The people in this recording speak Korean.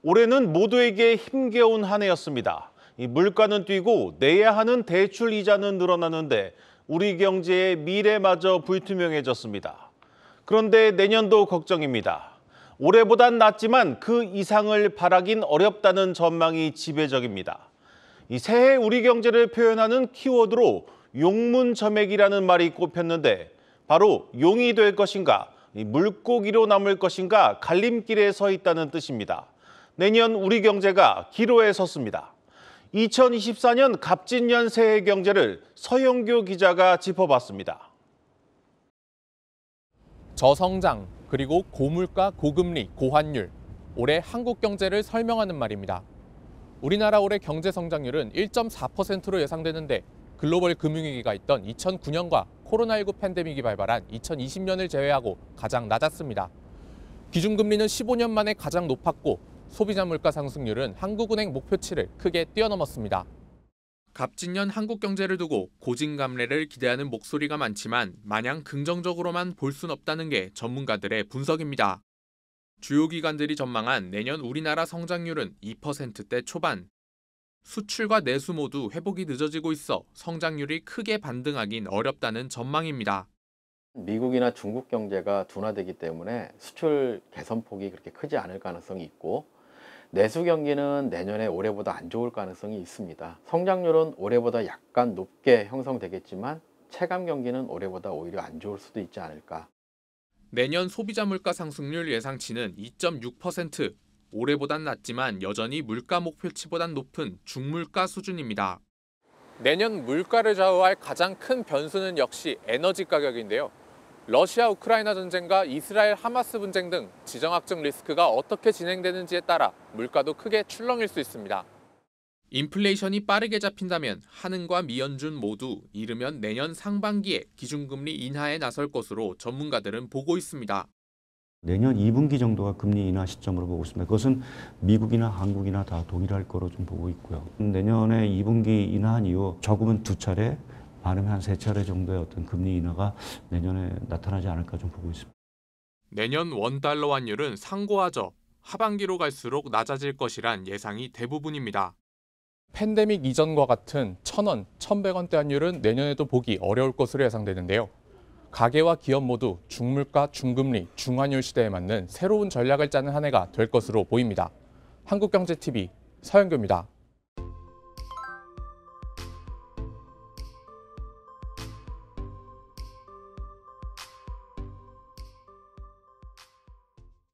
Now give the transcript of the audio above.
올해는 모두에게 힘겨운 한 해였습니다. 물가는 뛰고 내야 하는 대출 이자는 늘어나는데 우리 경제의 미래마저 불투명해졌습니다. 그런데 내년도 걱정입니다. 올해보단 낫지만 그 이상을 바라긴 어렵다는 전망이 지배적입니다. 새해 우리 경제를 표현하는 키워드로 용문점액이라는 말이 꼽혔는데 바로 용이 될 것인가, 물고기로 남을 것인가 갈림길에 서 있다는 뜻입니다. 내년 우리 경제가 기로에 섰습니다. 2024년 갑진년 새해 경제를 서영교 기자가 짚어봤습니다. 저성장, 그리고 고물가, 고금리, 고환율. 올해 한국 경제를 설명하는 말입니다. 우리나라 올해 경제 성장률은 1.4%로 예상되는데 글로벌 금융위기가 있던 2009년과 코로나19 팬데믹이 발발한 2020년을 제외하고 가장 낮았습니다. 기준금리는 15년 만에 가장 높았고 소비자 물가 상승률은 한국은행 목표치를 크게 뛰어넘었습니다. 갑진년 한국 경제를 두고 고진감래를 기대하는 목소리가 많지만 마냥 긍정적으로만 볼 순 없다는 게 전문가들의 분석입니다. 주요 기관들이 전망한 내년 우리나라 성장률은 2%대 초반. 수출과 내수 모두 회복이 늦어지고 있어 성장률이 크게 반등하긴 어렵다는 전망입니다. 미국이나 중국 경제가 둔화되기 때문에 수출 개선폭이 그렇게 크지 않을 가능성이 있고 내수 경기는 내년에 올해보다 안 좋을 가능성이 있습니다. 성장률은 올해보다 약간 높게 형성되겠지만 체감 경기는 올해보다 오히려 안 좋을 수도 있지 않을까. 내년 소비자 물가 상승률 예상치는 2.6%. 올해보단 낮지만 여전히 물가 목표치보단 높은 중물가 수준입니다. 내년 물가를 좌우할 가장 큰 변수는 역시 에너지 가격인데요. 러시아 우크라이나 전쟁과 이스라엘 하마스 분쟁 등 지정학적 리스크가 어떻게 진행되는지에 따라 물가도 크게 출렁일 수 있습니다. 인플레이션이 빠르게 잡힌다면 한은과 미연준 모두 이르면 내년 상반기에 기준금리 인하에 나설 것으로 전문가들은 보고 있습니다. 내년 2분기 정도가 금리 인하 시점으로 보고 있습니다. 그것은 미국이나 한국이나 다 동일할 거로 좀 보고 있고요. 내년에 2분기 인하한 이후 적으면 2차례, 많으면 한 3차례 정도의 어떤 금리 인하가 내년에 나타나지 않을까 좀 보고 있습니다. 내년 원달러 환율은 상고하죠. 하반기로 갈수록 낮아질 것이란 예상이 대부분입니다. 팬데믹 이전과 같은 1,000원, 1,100원대 환율은 내년에도 보기 어려울 것으로 예상되는데요. 가계와 기업 모두 중물가, 중금리, 중환율 시대에 맞는 새로운 전략을 짜는 한 해가 될 것으로 보입니다. 한국경제TV 서영교입니다.